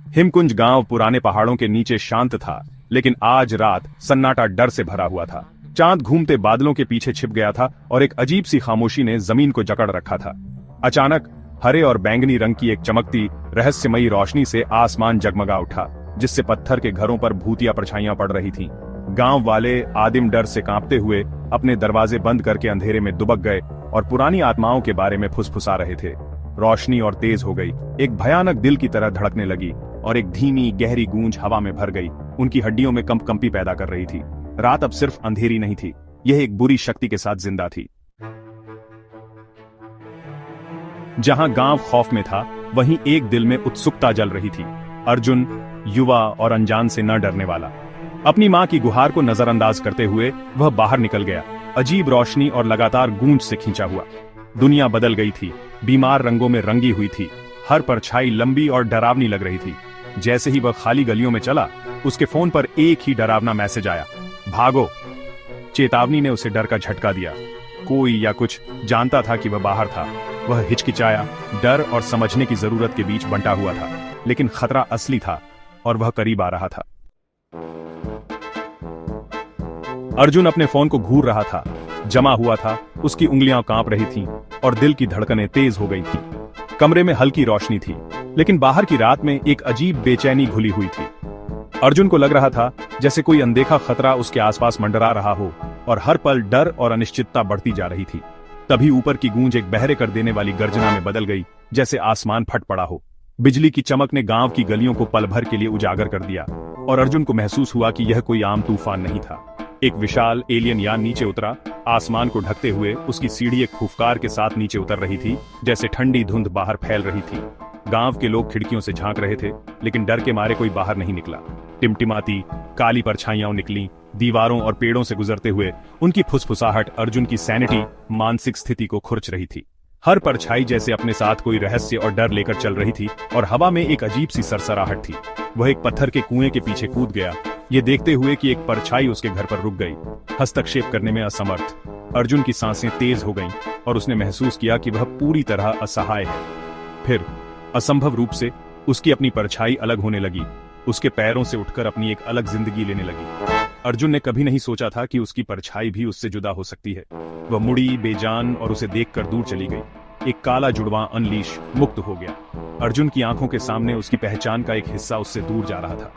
हिमकुंज गांव पुराने पहाड़ों के नीचे शांत था, लेकिन आज रात सन्नाटा डर से भरा हुआ था। चांद घूमते बादलों के पीछे छिप गया था और एक अजीब सी खामोशी ने जमीन को जकड़ रखा था। अचानक हरे और बैंगनी रंग की एक चमकती रहस्यमयी रोशनी से आसमान जगमगा उठा, जिससे पत्थर के घरों पर भूतिया परछाइयां पड़ रही थीं। गांव वाले आदिम डर से कांपते हुए अपने दरवाजे बंद करके अंधेरे में दुबक गए और पुरानी आत्माओं के बारे में फुसफुसा रहे थे। रोशनी और तेज हो गई, एक भयानक दिल की तरह धड़कने लगी और एक धीमी गहरी गूंज हवा में भर गई, उनकी हड्डियों में कंपकंपी पैदा कर रही थी। रात अब सिर्फ अंधेरी नहीं थी, यह एक बुरी शक्ति के साथ जिंदा थी। जहां गांव खौफ में था, वहीं एक दिल में उत्सुकता जल रही थी। अर्जुन, युवा और अनजान से न डरने वाला, अपनी मां की गुहार को नजरअंदाज करते हुए वह बाहर निकल गया, अजीब रोशनी और लगातार गूंज से खींचा हुआ। दुनिया बदल गई थी, बीमार रंगों में रंगी हुई थी, हर परछाई लंबी और डरावनी लग रही थी। जैसे ही वह खाली गलियों में चला, उसके फोन पर एक ही डरावना मैसेज आया, भागो। चेतावनी ने उसे डर का झटका दिया। कोई या कुछ जानता था कि वह बाहर था। वह हिचकिचाया, डर और समझने की जरूरत के बीच बंटा हुआ था, लेकिन खतरा असली था और वह करीब आ रहा था। अर्जुन अपने फोन को घूर रहा था, जमा हुआ था, उसकी उंगलियां कांप रही थीं और दिल की धड़कनें तेज हो गई थीं। कमरे में हल्की रोशनी थी, लेकिन बाहर की रात में एक अजीब बेचैनी घुली हुई थी। अर्जुन को लग रहा था जैसे कोई अनदेखा खतरा उसके आसपास मंडरा रहा हो और हर पल डर और अनिश्चितता बढ़ती जा रही थी। तभी ऊपर की गूंज एक बहरे कर देने वाली गर्जना में बदल गई, जैसे आसमान फट पड़ा हो। बिजली की चमक ने गांव की गलियों को पल भर के लिए उजागर कर दिया और अर्जुन को महसूस हुआ कि यह कोई आम तूफान नहीं था। एक विशाल एलियन यान नीचे उतरा, आसमान को ढकते हुए उसकी सीढ़ी एक खूंखार के साथ नीचे उतर रही थी, जैसे ठंडी धुंध बाहर फैल रही थी। गांव के लोग खिड़कियों से झांक रहे थे, लेकिन डर के मारे कोई बाहर नहीं निकला। टिमटिमाती काली परछाइयां निकली, दीवारों और पेड़ों से गुजरते हुए उनकी फुसफुसाहट अर्जुन की सैनिटी, मानसिक स्थिति को खुरच रही थी। हर परछाई जैसे अपने साथ कोई रहस्य और डर लेकर चल रही थी और हवा में एक अजीब सी सरसराहट थी। वह एक पत्थर के कुएं के पीछे कूद गया, ये देखते हुए कि एक परछाई उसके घर पर रुक गई, हस्तक्षेप करने में असमर्थ। अर्जुन की सांसें तेज हो गईं और उसने महसूस किया कि वह पूरी तरह असहाय है। फिर असंभव रूप से उसकी अपनी परछाई अलग होने लगी, उसके पैरों से उठकर अपनी एक अलग जिंदगी लेने लगी। अर्जुन ने कभी नहीं सोचा था कि उसकी परछाई भी उससे जुदा हो सकती है। वह मुड़ी, बेजान और उसे देखकर दूर चली गई। एक काला जुड़वां अनलीश, मुक्त हो गया। अर्जुन की आंखों के सामने उसकी पहचान का एक हिस्सा उससे दूर जा रहा था।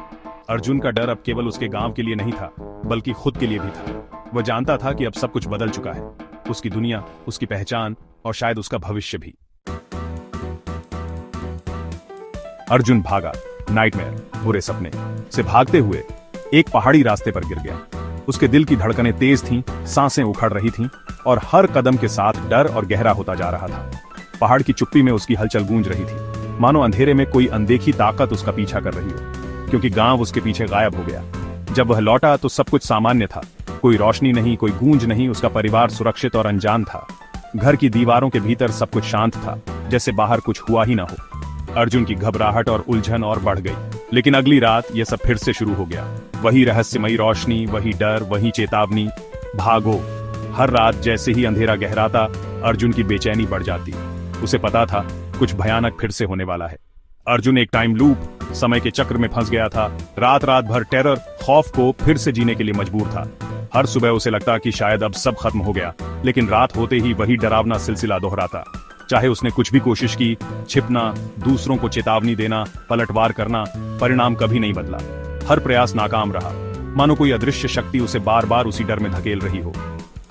अर्जुन का डर अब केवल उसके गांव के लिए नहीं था, बल्कि खुद के लिए भी था। वह जानता था कि अब सब कुछ बदल चुका है, उसकी दुनिया, उसकी पहचान और शायद उसका भविष्य भी। अर्जुन भागा, नाइटमेयर, बुरे सपने से भागते हुए एक पहाड़ी रास्ते पर गिर गया। उसके दिल की धड़कनें तेज थीं, सांसें उखड़ रही थीं और हर कदम के साथ डर और गहरा होता जा रहा था। पहाड़ की चुप्पी में उसकी हलचल गूंज रही थी, मानो अंधेरे में कोई अनदेखी ताकत उसका पीछा कर रही हो, क्योंकि गांव उसके पीछे गायब हो गया। जब वह लौटा तो सब कुछ सामान्य था, कोई रोशनी नहीं, कोई गूंज नहीं, उसका परिवार सुरक्षित और अनजान था। घर की दीवारों के भीतर सब कुछ शांत था, जैसे बाहर कुछ हुआ ही ना हो। अर्जुन की घबराहट और उलझन और बढ़ गई, लेकिन अगली रात यह सब फिर से शुरू हो गया। वही रहस्यमयी रोशनी, वही डर, वही चेतावनी, भागो। हर रात जैसे ही अंधेरा गहराता, अर्जुन की बेचैनी बढ़ जाती। उसे पता था कुछ भयानक फिर से होने वाला है। अर्जुन एक टाइम लूप, समय के चक्र में फंस गया था। रात रात भर टेरर, खौफ को फिर से जीने के लिए मजबूर था। हर सुबह उसे लगता कि शायद अब सब खत्म हो गया, लेकिन रात होते ही वही डरावना सिलसिला दोहराता। चाहे उसने कुछ भी कोशिश की, छिपना, दूसरों को चेतावनी देना, पलटवार करना, परिणाम कभी नहीं बदला। हर प्रयास नाकाम रहा, मानो कोई अदृश्य शक्ति उसे बार बार उसी डर में धकेल रही हो।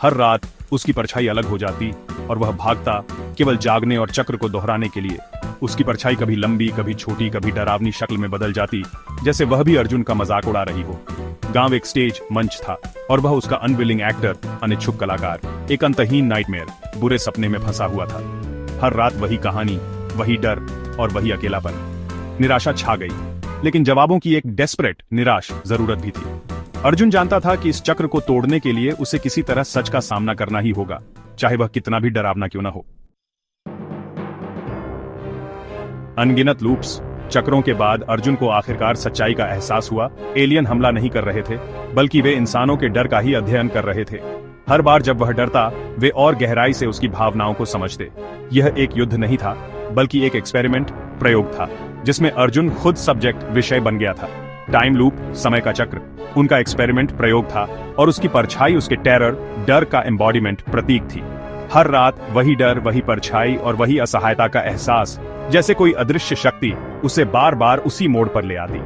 हर रात उसकी परछाई अलग हो जाती और वह भागता, केवल जागने और चक्र को दोहराने के लिए। उसकी परछाई कभी लंबी, कभी छोटी, कभी डरावनी शक्ल में बदल जाती, जैसे वह भी अर्जुन का मजाक उड़ा रही हो। गांव एक स्टेज, मंच था और वह उसका अनविलिंग एक्टर, अनिच्छुक कलाकार, एक अंतहीन नाइटमेयर, बुरे सपने में फंसा हुआ था। हर रात वही कहानी, वही डर और वही अकेलापन। निराशा छा गई, लेकिन जवाबों की एक डेस्परेट, निराश जरूरत भी थी। अर्जुन जानता था कि इस चक्र को तोड़ने के लिए उसे किसी तरह सच का सामना करना ही होगा, चाहे वह कितना भी डरावना क्यों न हो। अनगिनत लूप्स, चक्रों के बाद अर्जुन को आखिरकार सच्चाई का एहसास हुआ। एलियन हमला नहीं कर रहे थे, बल्कि वे इंसानों के डर का ही अध्ययन कर रहे थे। हर बार जब वह डरता, वे और गहराई से उसकी भावनाओं को समझते। यह एक युद्ध नहीं था, बल्कि एक एक्सपेरिमेंट, प्रयोग था जिसमें अर्जुन खुद सब्जेक्ट विषय बन गया था। टाइम लूप, समय का चक्र, उनका एक्सपेरिमेंट प्रयोग था और उसकी परछाई उसके टेरर, डर का एम्बॉडीमेंट, प्रतीक थी। हर रात वही डर, वही परछाई और वही असहायता का एहसास, जैसे कोई अदृश्य शक्ति उसे बार बार उसी मोड़ पर ले आती।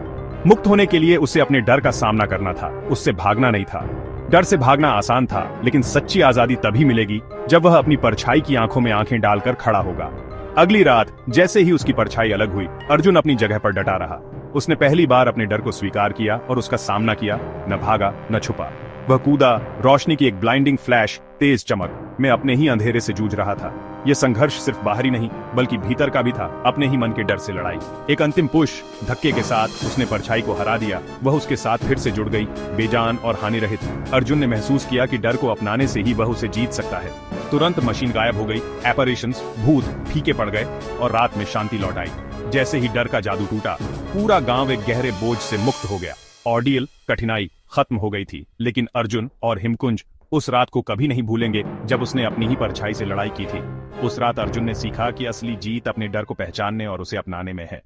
मुक्त होने के लिए उसे अपने डर का सामना करना था, उससे भागना नहीं था। डर से भागना आसान था, लेकिन सच्ची आजादी तभी मिलेगी जब वह अपनी परछाई की आंखों में आंखें डालकर खड़ा होगा। अगली रात जैसे ही उसकी परछाई अलग हुई, अर्जुन अपनी जगह पर डटा रहा। उसने पहली बार अपने डर को स्वीकार किया और उसका सामना किया। न भागा, न छुपा। वह कूदा, रोशनी की एक ब्लाइंडिंग फ्लैश, तेज चमक में अपने ही अंधेरे से जूझ रहा था। यह संघर्ष सिर्फ बाहरी नहीं, बल्कि भीतर का भी था, अपने ही मन के डर से लड़ाई। एक अंतिम पुश, धक्के के साथ उसने परछाई को हरा दिया। वह उसके साथ फिर से जुड़ गई, बेजान और हानि रहित। अर्जुन ने महसूस किया कि डर को अपनाने से ही वह उसे जीत सकता है। तुरंत मशीन गायब हो गई, एपरेशंस, भूत फीके पड़ गए और रात में शांति लौट आई। जैसे ही डर का जादू टूटा, पूरा गांव एक गहरे बोझ से मुक्त हो गया। ऑर्डियल, कठिनाई खत्म हो गई थी, लेकिन अर्जुन और हिमकुंज उस रात को कभी नहीं भूलेंगे जब उसने अपनी ही परछाई से लड़ाई की थी। उस रात अर्जुन ने सीखा कि असली जीत अपने डर को पहचानने और उसे अपनाने में है।